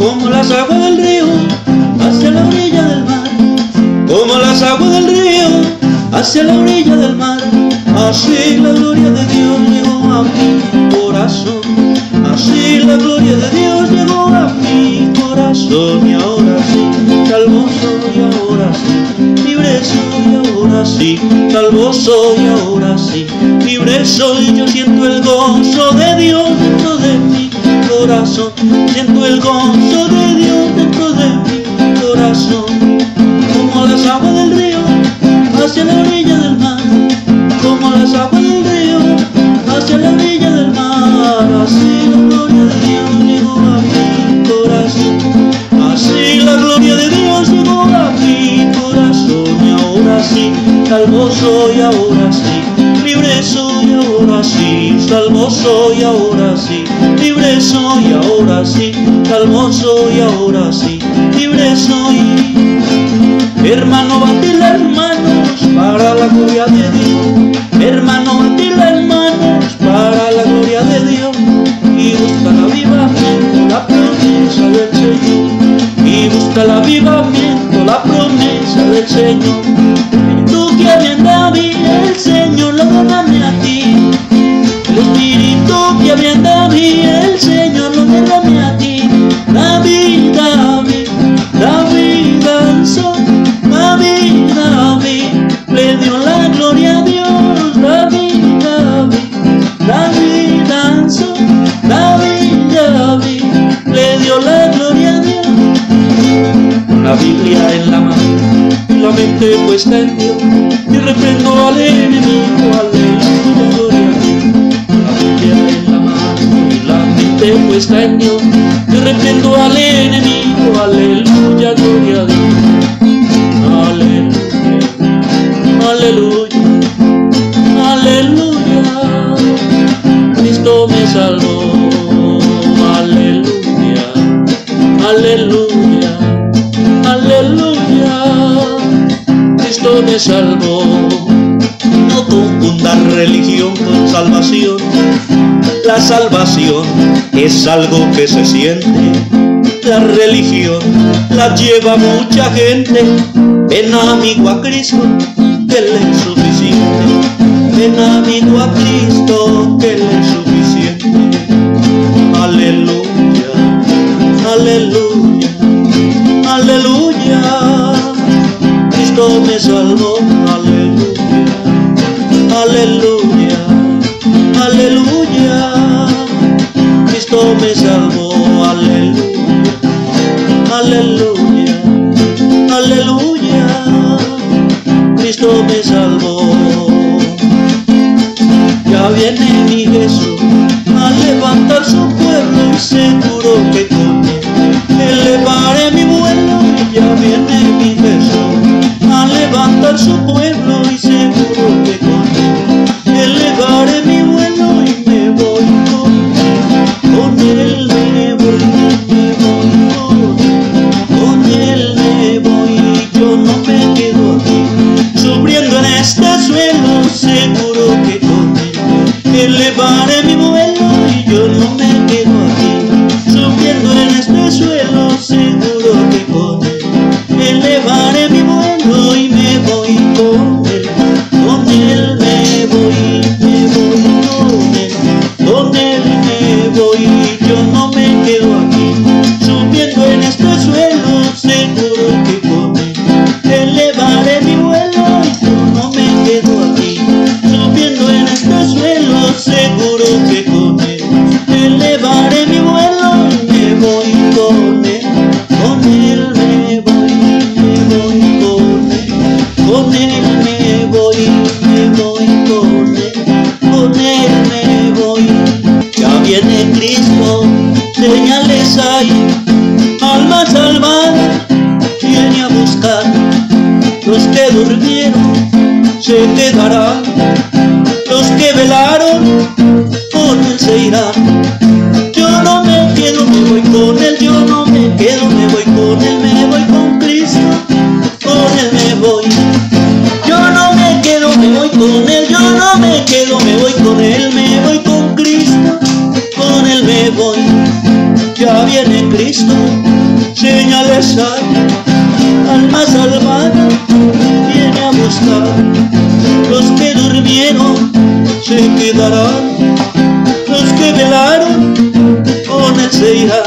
como las aguas del río hacia la orilla del mar, como las aguas del río hacia la orilla del mar. Así la gloria de Dios llegó a mi corazón, así la gloria de Dios llegó a mi corazón. Y ahora sí, salvo soy, ahora sí, libre soy, ahora sí, salvo soy, ahora sí, libre soy. Yo siento el gozo de Dios dentro de mi corazón, siento el gozo de Dios dentro de mi corazón. Como las aguas del río hacia la orilla del mar, como las aguas del río hacia la orilla del mar. Así la gloria de Dios llegó a mi corazón, así la gloria de Dios llegó a mi corazón. Y ahora sí, salvo soy, ahora sí, libre soy, ahora sí, salvo soy, ahora sí, libre soy, ahora sí, salvo soy, ahora sí, libre soy. Hermano, bate las manos para la gloria de Dios, hermano, bate las manos para la gloria de Dios, y busca el avivamiento, la promesa del Señor, y busca el avivamiento, la promesa del Señor. Tú que había en David, el Señor lo derrame a ti, el espíritu que había en David, el Señor lo derrame a ti. David, David, David danzó, David, David le dio la gloria a Dios. David, David, David danzó, David, David le dio la gloria a Dios. Con la Biblia en la mano y la mente puesta en Dios, y reprendo al enemigo, aleluya, gloria a Dios. Con la Biblia en la mano y la mente puesta en Dios, y reprendo al enemigo, aleluya, gloria a Dios. Aleluya, aleluya, Cristo me salvó. Aleluya, aleluya, aleluya, Cristo me salvó. No confundan religión con salvación. La salvación es algo que se siente, la religión la lleva mucha gente. Ven amigo a Cristo, que Él es suficiente. Ven amigo a Cristo, que Él es suficiente. Aleluya, aleluya, aleluya, Cristo me salvó. Aleluya, aleluya, aleluya, Cristo me salvó. Aleluya, aleluya, aleluya, Cristo me salvó. Ya viene mi Jesús a levantar su pueblo, y seguro que con él elevaré mi vuelo. Ya viene mi Jesús a levantar su pueblo, y seguro que con él elevaré mi vuelo. Y me voy con él me voy, con él me voy. Yo no me quedo aquí sufriendo en este suelo, seguro que con él elevaré mi vuelo. Y yo no me quedo aquí sufriendo en este suelo, seguro que con él elevaré mi vuelo. Y me voy con él me voy, con él me voy. Yo no me quedo aquí subiendo en este suelo, seguro que con él elevaré mi vuelo. Y yo no me quedo aquí subiendo en este suelo, seguro que con él elevaré mi vuelo. Y me voy con él me voy, con él me voy, con él me voy. Ya viene Cristo, señales hay, alma salvada viene a buscar. Los que durmieron se quedarán, los que velaron con él se irán. Yo no me quedo, me voy con él. Yo no me quedo, me voy con él. Me voy con Cristo, con él me voy. Yo no me quedo, me voy con él. Yo no me quedo, me voy con él. Me voy con Cristo, con él me voy. Ya viene Cristo, regresar, alma salvada viene a buscar. Los que durmieron se quedarán, los que velaron con él se irán.